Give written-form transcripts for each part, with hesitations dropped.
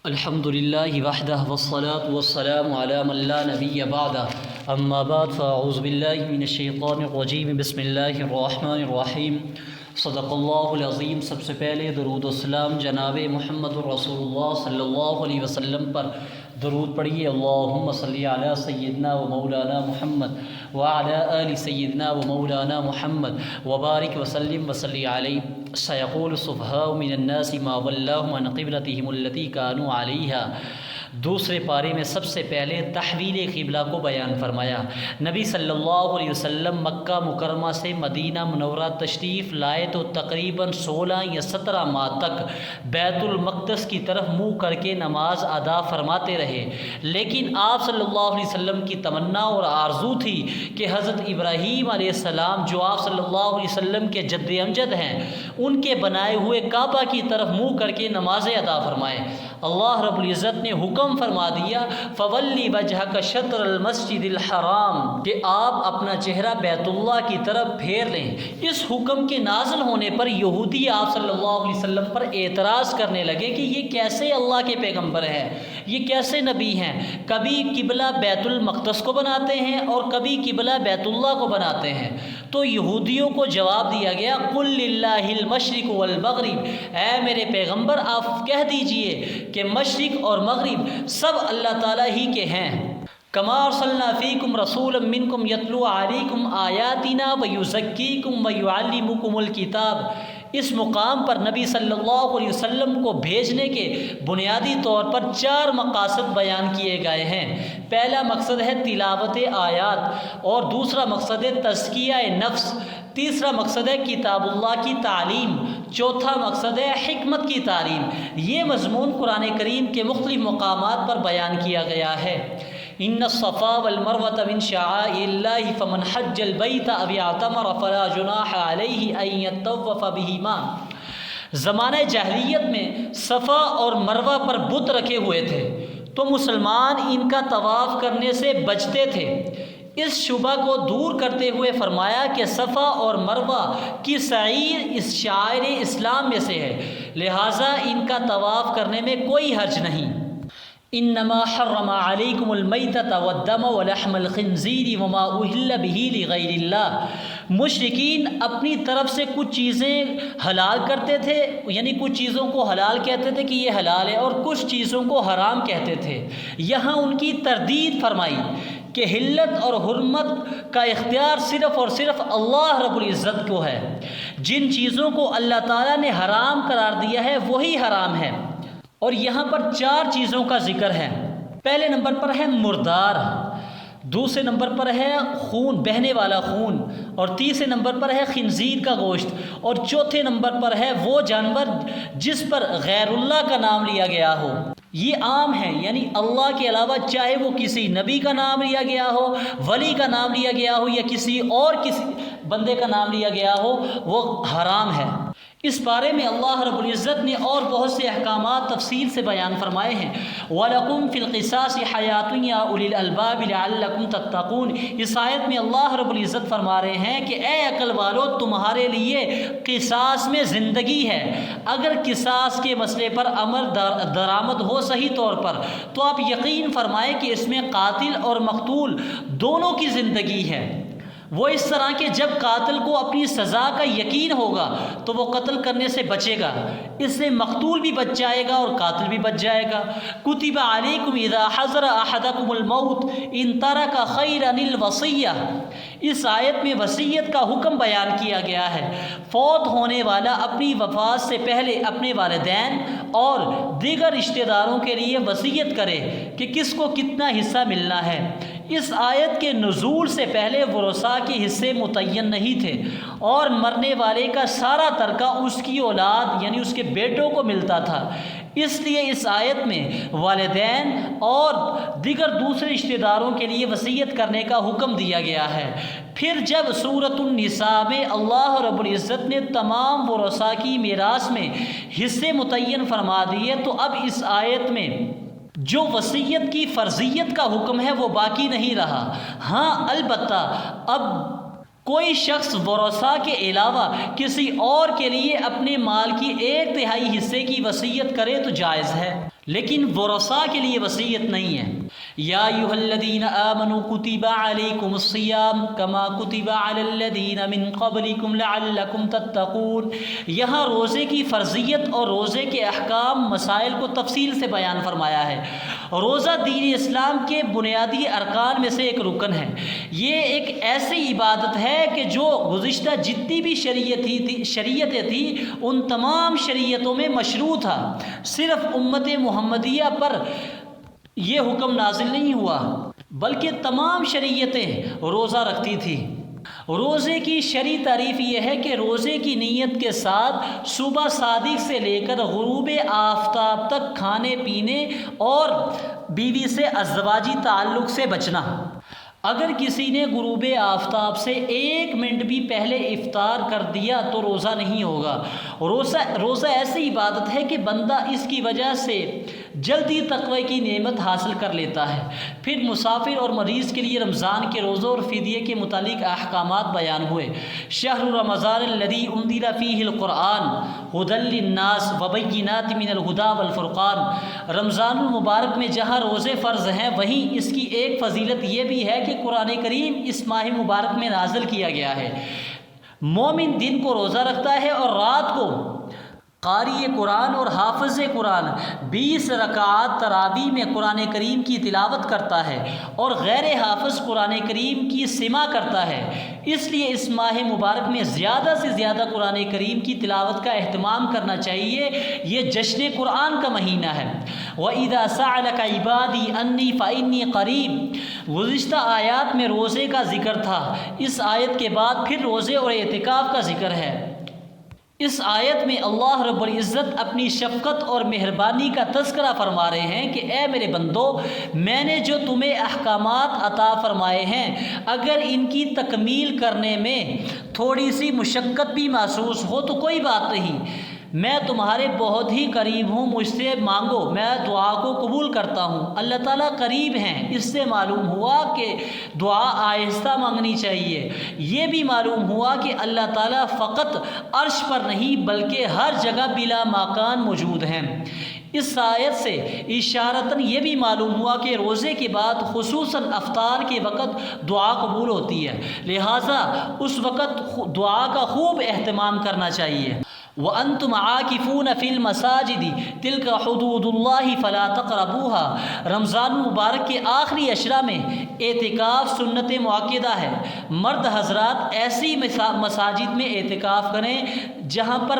الحمد للہ وحدہ والصلاة والسلام علی من لا نبی بعدہ اما بعد فاعوذ باللہ من الشیطان الرجیم بسم اللہ الرحمن الرحیم صدق اللہ العظیم۔ سب سے پہلے درود و سلام جناب محمد رسول اللہ صلی اللہ علیہ وسلم پر درود پڑھیے۔ اللہم صلی علی سیدنا و مولانا محمد وعلی آل سیدنا و مولانا محمد وبارک وسلم وصلی علیہ۔ سیقول السفہاء من الناس ما ولاہم عن قبلتہم التی کانوا علیہا۔ دوسرے پارے میں سب سے پہلے تحویل قبلہ کو بیان فرمایا۔ نبی صلی اللہ علیہ وسلم مکہ مکرمہ سے مدینہ منورہ تشریف لائے تو تقریباً 16 یا 17 ماہ تک بیت المقدس کی طرف منہ کر کے نماز ادا فرماتے رہے، لیکن آپ صلی اللہ علیہ وسلم کی تمنا اور آرزو تھی کہ حضرت ابراہیم علیہ السلام جو آپ صلی اللہ علیہ وسلم کے جد امجد ہیں، ان کے بنائے ہوئے کعبہ کی طرف منہ کر کے نمازیں ادا فرمائیں۔ اللہ رب العزت نے حکم فرما دیا فولی وجہک شطر المسجد الحرام، کہ آپ اپنا چہرہ بیت اللہ کی طرف پھیر لیں۔ اس حکم کے نازل ہونے پر یہودی آپ صلی اللہ علیہ وسلم پر اعتراض کرنے لگے کہ یہ کیسے اللہ کے پیغمبر ہیں، یہ کیسے نبی ہیں، کبھی قبلہ بیت المقدس کو بناتے ہیں اور کبھی قبلہ بیت اللہ کو بناتے ہیں۔ تو یہودیوں کو جواب دیا گیا قل للہ المشرق والمغرب، اے میرے پیغمبر آپ کہہ دیجئے کہ مشرق اور مغرب سب اللہ تعالیٰ ہی کے ہیں۔ کما ارسلنا فیکم رسولا منکم یتلو علیکم آیاتنا ویزکیکم ویعلمکم الکتاب۔ اس مقام پر نبی صلی اللہ علیہ وسلم کو بھیجنے کے بنیادی طور پر 4 مقاصد بیان کیے گئے ہیں۔ پہلا مقصد ہے تلاوت آیات، اور دوسرا مقصد ہے تزکیہ نفس، تیسرا مقصد ہے کتاب اللہ کی تعلیم، چوتھا مقصد ہے حکمت کی تعلیم۔ یہ مضمون قرآن کریم کے مختلف مقامات پر بیان کیا گیا ہے۔ ان الصفا والمروۃ من شعائر اللہ فمن حج البیت او اعتمر فلا جناح علیہ ان یطوف بہما۔ زمانہ جاہلیت میں صفا اور مروہ پر بت رکھے ہوئے تھے تو مسلمان ان کا طواف کرنے سے بچتے تھے۔ اس شبہ کو دور کرتے ہوئے فرمایا کہ صفا اور مروہ کی سعیر اس شعائر اسلام میں سے ہے، لہٰذا ان کا طواف کرنے میں کوئی حرج نہیں۔ انما حرم علیکم المیتۃ والدم ولحم الخنزیر وما اہل بہ لغیر اللہ۔ مشرکین اپنی طرف سے کچھ چیزیں حلال کرتے تھے، یعنی کچھ چیزوں کو حلال کہتے تھے کہ یہ حلال ہے، اور کچھ چیزوں کو حرام کہتے تھے۔ یہاں ان کی تردید فرمائی کہ حلت اور حرمت کا اختیار صرف اور صرف اللہ رب العزت کو ہے۔ جن چیزوں کو اللہ تعالیٰ نے حرام قرار دیا ہے وہی حرام ہے، اور یہاں پر 4 چیزوں کا ذکر ہے۔ پہلے نمبر پر ہے مردار، دوسرے نمبر پر ہے خون، بہنے والا خون، اور تیسرے نمبر پر ہے خنزیر کا گوشت، اور چوتھے نمبر پر ہے وہ جانور جس پر غیر اللہ کا نام لیا گیا ہو۔ یہ عام ہے، یعنی اللہ کے علاوہ چاہے وہ کسی نبی کا نام لیا گیا ہو، ولی کا نام لیا گیا ہو، یا کسی بندے کا نام لیا گیا ہو، وہ حرام ہے۔ اس بارے میں اللہ رب العزت نے اور بہت سے احکامات تفصیل سے بیان فرمائے ہیں۔ وَلَكُمْ فِي الْقِصَاصِ حَيَاةٌ يَا أُولِي الْأَلْبَابِ لَعَلَّكُمْ تَتَّقُونَ۔ اس آیت میں اللہ رب العزت فرما رہے ہیں کہ اے عقل والو، تمہارے لیے قصاص میں زندگی ہے۔ اگر قصاص کے مسئلے پر امر درآمد ہو صحیح طور پر تو آپ یقین فرمائیں کہ اس میں قاتل اور مقتول دونوں کی زندگی ہے۔ وہ اس طرح کہ جب قاتل کو اپنی سزا کا یقین ہوگا تو وہ قتل کرنے سے بچے گا، اس سے مقتول بھی بچ جائے گا اور قاتل بھی بچ جائے گا۔ کتب علیکم اذا حضر احدکم الموت ان ترک خیرا الوصیہ۔ اس آیت میں وصیت کا حکم بیان کیا گیا ہے۔ فوت ہونے والا اپنی وفات سے پہلے اپنے والدین اور دیگر رشتہ داروں کے لیے وصیت کرے کہ کس کو کتنا حصہ ملنا ہے۔ اس آیت کے نزول سے پہلے ورثاء کے حصے متعین نہیں تھے، اور مرنے والے کا سارا ترکہ اس کی اولاد یعنی اس کے بیٹوں کو ملتا تھا۔ اس لیے اس آیت میں والدین اور دیگر دوسرے رشتہ داروں کے لیے وصیت کرنے کا حکم دیا گیا ہے۔ پھر جب سورۃ النساء میں اللہ رب العزت نے تمام ورثاء کی میراث میں حصے متعین فرما دیے تو اب اس آیت میں جو وصیت کی فرضیت کا حکم ہے وہ باقی نہیں رہا۔ ہاں البتہ اب کوئی شخص ورثاء کے علاوہ کسی اور کے لیے اپنے مال کی 1/3 حصے کی وصیت کرے تو جائز ہے، لیکن ورثاء کے لیے وصیت نہیں ہے۔ یا ایھا الذین آمنوا کتب علیکم الصیام کما کتب علی الذین من قبلکم لعلکم تتقون۔ یہاں روزے کی فرضیت اور روزے کے احکام مسائل کو تفصیل سے بیان فرمایا ہے۔ روزہ دین اسلام کے بنیادی ارکان میں سے ایک رکن ہے۔ یہ ایک ایسی عبادت ہے کہ جو گزشتہ جتنی بھی شریعتیں تھیں ان تمام شریعتوں میں مشروع تھا۔ صرف امت محمدیہ پر یہ حکم نازل نہیں ہوا بلکہ تمام شریعتیں روزہ رکھتی تھیں۔ روزے کی شرعی تعریف یہ ہے کہ روزے کی نیت کے ساتھ صبح صادق سے لے کر غروب آفتاب تک کھانے پینے اور بیوی سے ازدواجی تعلق سے بچنا۔ اگر کسی نے غروب آفتاب سے 1 منٹ بھی پہلے افطار کر دیا تو روزہ نہیں ہوگا۔ روزہ ایسی عبادت ہے کہ بندہ اس کی وجہ سے جلدی تقوی کی نعمت حاصل کر لیتا ہے۔ پھر مسافر اور مریض کے لیے رمضان کے روزوں اور فدیے کے متعلق احکامات بیان ہوئے۔ شہر رمضان الذی انزل فیہ القرآن ھدی للناس وبینات من الھدی والفرقان۔ رمضان المبارک میں جہاں روزے فرض ہیں وہیں اس کی ایک فضیلت یہ بھی ہے کہ قرآن کریم اس ماہ مبارک میں نازل کیا گیا ہے۔ مومن دن کو روزہ رکھتا ہے اور رات کو قاری قرآن اور حافظ قرآن 20 رکعات تراویح میں قرآن کریم کی تلاوت کرتا ہے اور غیر حافظ قرآن کریم کی سماع کرتا ہے۔ اس لیے اس ماہ مبارک میں زیادہ سے زیادہ قرآن کریم کی تلاوت کا اہتمام کرنا چاہیے۔ یہ جشن قرآن کا مہینہ ہے۔ وَإِذَا سَأَلَكَ عِبَادِي أَنِّي فَإِنِّي قَرِيبٌ۔ گزشتہ آیات میں روزے کا ذکر تھا، اس آیت کے بعد پھر روزے اور اعتکاف کا ذکر ہے۔ اس آیت میں اللہ رب العزت اپنی شفقت اور مہربانی کا تذکرہ فرما رہے ہیں کہ اے میرے بندو، میں نے جو تمہیں احکامات عطا فرمائے ہیں اگر ان کی تکمیل کرنے میں تھوڑی سی مشقت بھی محسوس ہو تو کوئی بات نہیں، میں تمہارے بہت ہی قریب ہوں، مجھ سے مانگو، میں دعا کو قبول کرتا ہوں۔ اللہ تعالیٰ قریب ہیں، اس سے معلوم ہوا کہ دعا آہستہ مانگنی چاہیے۔ یہ بھی معلوم ہوا کہ اللہ تعالیٰ فقط عرش پر نہیں بلکہ ہر جگہ بلا مکان موجود ہیں۔ اس آیت سے اشارتاً یہ بھی معلوم ہوا کہ روزے کے بعد خصوصاً افطار کے وقت دعا قبول ہوتی ہے، لہٰذا اس وقت دعا کا خوب اہتمام کرنا چاہیے۔ وَأَنْتُمْ عَاكِفُونَ فِي الْمَسَاجِدِ تِلْكَ حُدُودُ اللَّهِ فَلَا تَقْرَبُوهَا۔ رمضان مبارک کے آخری عشرہ میں اعتکاف سنت مؤکدہ ہے۔ مرد حضرات ایسی مساجد میں اعتکاف کریں جہاں پر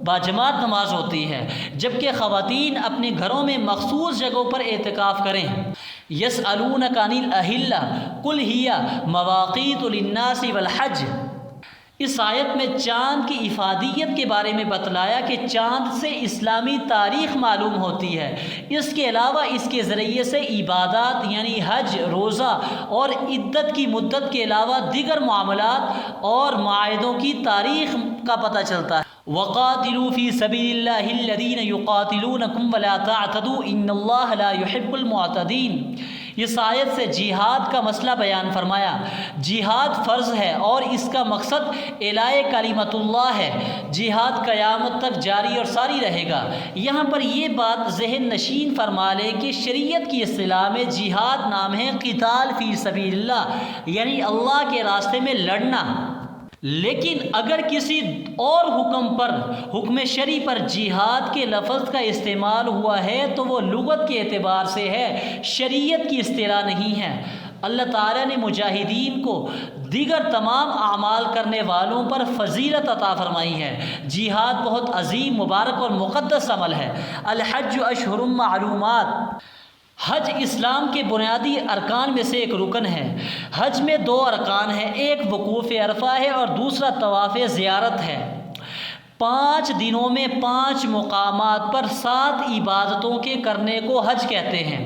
باجماعت نماز ہوتی ہے، جبکہ خواتین اپنے گھروں میں مخصوص جگہوں پر اعتکاف کریں۔ يَسْأَلُونَكَ عَنِ الْأَهِلَّةِ قُلْ هِيَ مَوَاقِيتُ لِلنَّاسِ وَالْحَجِّ۔ اس آیت میں چاند کی افادیت کے بارے میں بتلایا کہ چاند سے اسلامی تاریخ معلوم ہوتی ہے۔ اس کے علاوہ اس کے ذریعے سے عبادات یعنی حج، روزہ اور عدت کی مدت کے علاوہ دیگر معاملات اور معاہدوں کی تاریخ کا پتہ چلتا ہے۔ وَقَاتِلُوا فِي سَبِيلِ اللَّهِ الَّذِينَ يُقَاتِلُونَكُمْ وَلَا تَعْتَدُوا إِنَّ اللَّهَ لَا يُحِبُّ الْمُعْتَدِينَ۔ اس آیت سے جہاد کا مسئلہ بیان فرمایا۔ جہاد فرض ہے اور اس کا مقصد اعلاء کلمت اللہ ہے۔ جہاد قیامت تک جاری اور ساری رہے گا۔ یہاں پر یہ بات ذہن نشین فرما لے کہ شریعت کی اصطلاح میں جہاد نام ہے قتال فی سبیل اللہ، یعنی اللہ کے راستے میں لڑنا۔ لیکن اگر کسی اور حکم شرعی پر جہاد کے لفظ کا استعمال ہوا ہے تو وہ لغت کے اعتبار سے ہے، شریعت کی اصطلاح نہیں ہے۔ اللہ تعالیٰ نے مجاہدین کو دیگر تمام اعمال کرنے والوں پر فضیلت عطا فرمائی ہے۔ جہاد بہت عظیم، مبارک اور مقدس عمل ہے۔ الحج اشہر معلومات۔ حج اسلام کے بنیادی ارکان میں سے ایک رکن ہے۔ حج میں 2 ارکان ہیں، ایک وقوف عرفہ ہے اور دوسرا طواف زیارت ہے۔ 5 دنوں میں 5 مقامات پر 7 عبادتوں کے کرنے کو حج کہتے ہیں۔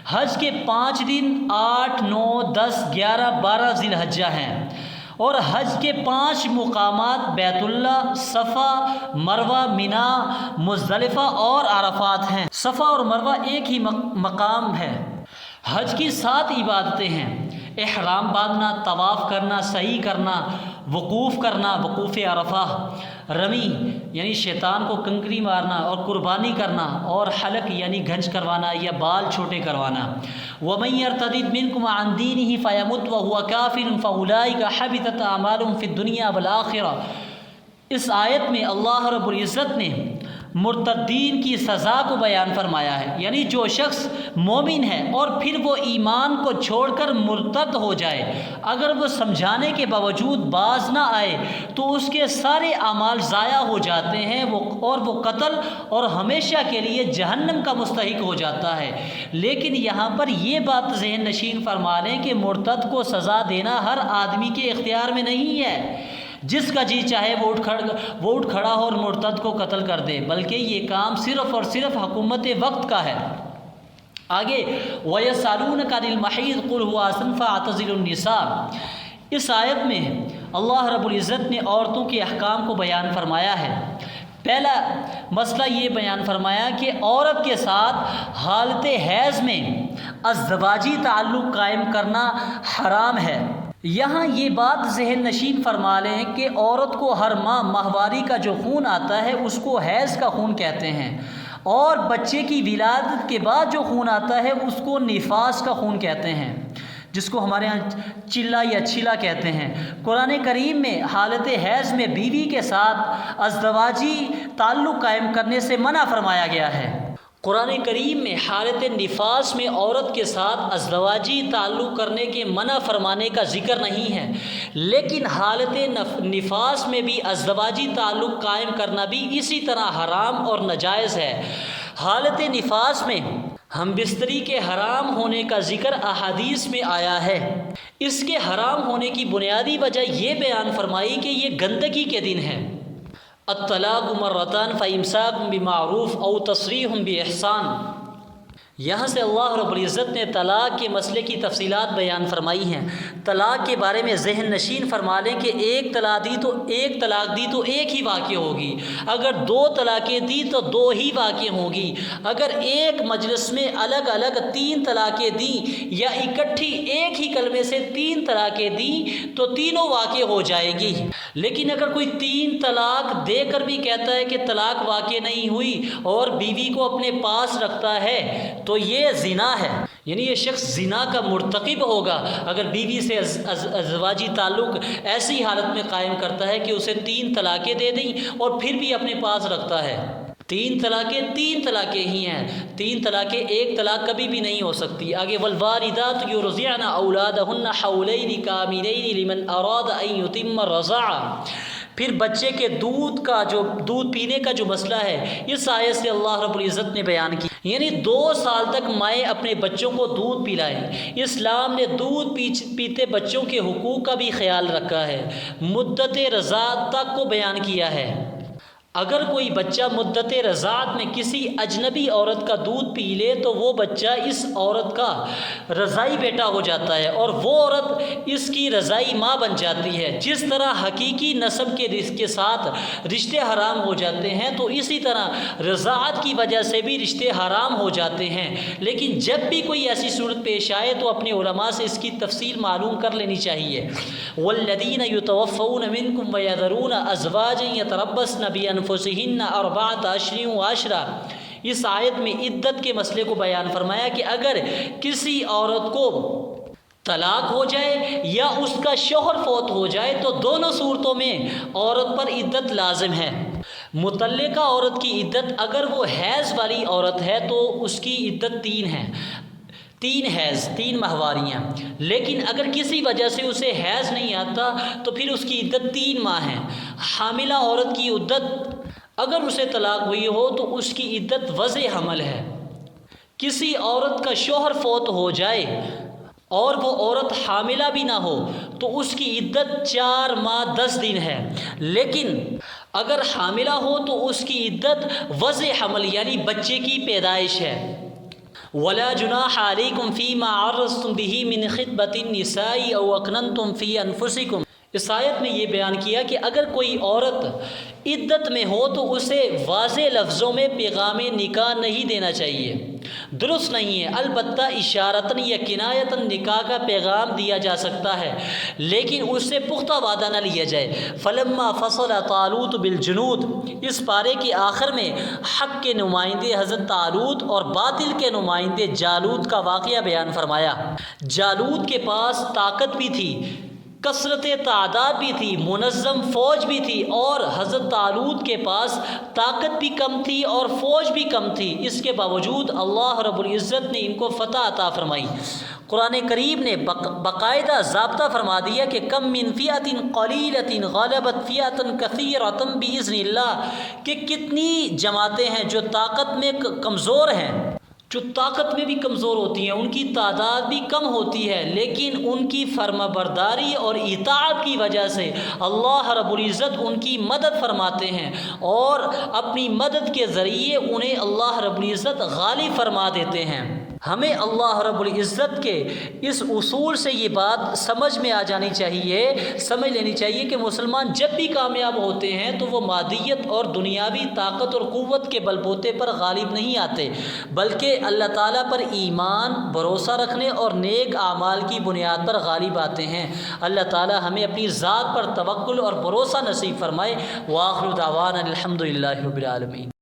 حج کے 5 دن 8، 9، 10، 11، 12 ذی الحجہ ہیں اور حج کے 5 مقامات بیت اللہ، صفا، مروہ، منا، مزدلفہ اور عرفات ہیں۔ صفا اور مروہ ایک ہی مقام ہے۔ حج کی 7 عبادتیں ہیں: احرام باندھنا، طواف کرنا، سعی کرنا، وقوف کرنا، وقوف عرفہ۔ رمی یعنی شیطان کو کنکری مارنا اور قربانی کرنا، اور حلق یعنی گھنچ کروانا یا بال چھوٹے کروانا۔ وَمَن يَرْتَدِدْ مِنْكُمْ عَنْ دِينِهِ فَيَمُتْ وَهُوَ كَافِرٌ فَأُولَٰئِكَ حَبِطَتْ أَعْمَالُهُمْ فِي الدُّنْيَا وَالْآخِرَةِ۔ اس آیت میں اللہ رب العزت نے مرتدین کی سزا کو بیان فرمایا ہے، یعنی جو شخص مومن ہے اور پھر وہ ایمان کو چھوڑ کر مرتد ہو جائے، اگر وہ سمجھانے کے باوجود باز نہ آئے تو اس کے سارے اعمال ضائع ہو جاتے ہیں، وہ قتل اور ہمیشہ کے لیے جہنم کا مستحق ہو جاتا ہے۔ لیکن یہاں پر یہ بات ذہن نشین فرما لیں کہ مرتد کو سزا دینا ہر آدمی کے اختیار میں نہیں ہے، جس کا جی چاہے وہ اٹھ کھڑا ہو اور مرتد کو قتل کر دے، بلکہ یہ کام صرف اور صرف حکومت وقت کا ہے۔ آگے وَيَسْأَلُونَكَ عَنِ الْمَحِيضِ قُلْ هُوَ أَذًى فَاعْتَزِلُوا النِّسَاءَ۔ اس آیت میں اللہ رب العزت نے عورتوں کے احکام کو بیان فرمایا ہے۔ پہلا مسئلہ یہ بیان فرمایا کہ عورت کے ساتھ حالت حیض میں ازدواجی تعلق قائم کرنا حرام ہے۔ یہاں یہ بات ذہن نشین فرما لیں کہ عورت کو ہر ماہ ماہواری کا جو خون آتا ہے اس کو حیض کا خون کہتے ہیں، اور بچے کی ولادت کے بعد جو خون آتا ہے اس کو نفاس کا خون کہتے ہیں، جس کو ہمارے ہاں چلا یا چھلا کہتے ہیں۔ قرآن کریم میں حالت حیض میں بیوی کے ساتھ ازدواجی تعلق قائم کرنے سے منع فرمایا گیا ہے۔ قرآن کریم میں حالت نفاس میں عورت کے ساتھ ازدواجی تعلق کرنے کے منع فرمانے کا ذکر نہیں ہے، لیکن حالت نفاس میں بھی ازدواجی تعلق قائم کرنا بھی اسی طرح حرام اور ناجائز ہے۔ حالت نفاس میں ہم بستری کے حرام ہونے کا ذکر احادیث میں آیا ہے۔ اس کے حرام ہونے کی بنیادی وجہ یہ بیان فرمائی کہ یہ گندگی کے دن ہے۔ الطلاق مرتان فامساک بمعروف او تصریح باحسان۔ یہاں سے اللہ رب العزت نے طلاق کے مسئلے کی تفصیلات بیان فرمائی ہیں۔ طلاق کے بارے میں ذہن نشین فرما لیں کہ ایک طلاق دی تو ایک ہی واقع ہوگی، اگر دو طلاقیں دی تو دو ہی واقع ہوگی، اگر ایک مجلس میں الگ الگ 3 طلاقیں دیں یا اکٹھی ایک ہی کلمے سے 3 طلاقیں دیں تو تینوں واقع ہو جائے گی۔ لیکن اگر کوئی 3 طلاق دے کر بھی کہتا ہے کہ طلاق واقع نہیں ہوئی اور بیوی کو اپنے پاس رکھتا ہے تو یہ زنا ہے، یعنی یہ شخص زنا کا مرتکب ہوگا اگر بیوی سے ازدواجی تعلق ایسی حالت میں قائم کرتا ہے کہ اسے 3 طلاقیں دے دیں اور پھر بھی اپنے پاس رکھتا ہے۔ 3 طلاقیں ہی ہیں، 3 طلاقیں ایک طلاق کبھی بھی نہیں ہو سکتی۔ آگے والوالدات یرضعن اولادهن حولین کاملین لمن اراد ان یتم الرضاعہ۔ پھر بچے کے دودھ پینے کا جو مسئلہ ہے اس آیت سے اللہ رب العزت نے بیان کی، یعنی 2 سال تک مائیں اپنے بچوں کو دودھ پلائیں۔ اسلام نے دودھ پیتے بچوں کے حقوق کا بھی خیال رکھا ہے، مدت رضاعت تک کو بیان کیا ہے۔ اگر کوئی بچہ مدت رضاعت میں کسی اجنبی عورت کا دودھ پی لے تو وہ بچہ اس عورت کا رضائی بیٹا ہو جاتا ہے اور وہ عورت اس کی رضائی ماں بن جاتی ہے۔ جس طرح حقیقی نسب کے ساتھ رشتے حرام ہو جاتے ہیں تو اسی طرح رضاعت کی وجہ سے بھی رشتے حرام ہو جاتے ہیں۔ لیکن جب بھی کوئی ایسی صورت پیش آئے تو اپنے علماء سے اس کی تفصیل معلوم کر لینی چاہیے۔ والذین یتوفون منکم ویذرون ازواجا یتربصن بانفسہن 4 اشہر وعشرا۔ اس آیت میں عدت کے مسئلے کو بیان فرمایا کہ اگر کسی عورت کو طلاق ہو جائے یا اس کا شوہر فوت ہو جائے تو دونوں صورتوں میں عورت پر عدت لازم ہے۔ مطلقہ عورت کی عدت اگر وہ حیض والی عورت ہے تو اس کی عدت 3 ہے، 3 حیض 3 ماہواریاں۔ لیکن اگر کسی وجہ سے اسے حیض نہیں آتا تو پھر اس کی عدت 3 ماہ ہے۔ حاملہ عورت کی عدت اگر اسے طلاق ہوئی ہو تو اس کی عدت وضع حمل ہے۔ کسی عورت کا شوہر فوت ہو جائے اور وہ عورت حاملہ بھی نہ ہو تو اس کی عدت 4 ماہ 10 دن ہے، لیکن اگر حاملہ ہو تو اس کی عدت وضع حمل یعنی بچے کی پیدائش ہے۔ ولا جناح علیکم فیما عرضتم به من خطبۃ النساء او اکننتم فی انفسکم۔ اس آیت میں یہ بیان کیا کہ اگر کوئی عورت عدت میں ہو تو اسے واضح لفظوں میں پیغام نکاح نہیں دینا چاہیے، درست نہیں ہے۔ البتہ اشارتاً یا کنایتاً نکاح کا پیغام دیا جا سکتا ہے، لیکن اس سے پختہ وعدہ نہ لیا جائے۔ فلما فصل طالوت بالجنود، اس پارے کے آخر میں حق کے نمائندے حضرت طالوت اور باطل کے نمائندے جالوت کا واقعہ بیان فرمایا۔ جالوت کے پاس طاقت بھی تھی، کثرت تعداد بھی تھی، منظم فوج بھی تھی، اور حضرت طالوت کے پاس طاقت بھی کم تھی اور فوج بھی کم تھی۔ اس کے باوجود اللہ رب العزت نے ان کو فتح عطا فرمائی۔ قرآن کریم نے باقاعدہ ضابطہ فرما دیا کہ کم من فئۃ قلیلۃ غلبت فئۃ کثیرۃ باذن اللہ، کہ کتنی جماعتیں ہیں جو طاقت میں کمزور ہیں، جو طاقت میں بھی کمزور ہوتی ہیں، ان کی تعداد بھی کم ہوتی ہے، لیکن ان کی فرما برداری اور اطاعت کی وجہ سے اللہ رب العزت ان کی مدد فرماتے ہیں، اور اپنی مدد کے ذریعے انہیں اللہ رب العزت غالب فرما دیتے ہیں۔ ہمیں اللہ رب العزت کے اس اصول سے یہ بات سمجھ میں آ جانی چاہیے، سمجھ لینی چاہیے کہ مسلمان جب بھی کامیاب ہوتے ہیں تو وہ مادیت اور دنیاوی طاقت اور قوت کے بل بوتے پر غالب نہیں آتے، بلکہ اللہ تعالیٰ پر ایمان، بھروسہ رکھنے اور نیک اعمال کی بنیاد پر غالب آتے ہیں۔ اللہ تعالیٰ ہمیں اپنی ذات پر توکل اور بھروسہ نصیب فرمائے۔ وآخر دعوانا الحمد للہ رب العالمین۔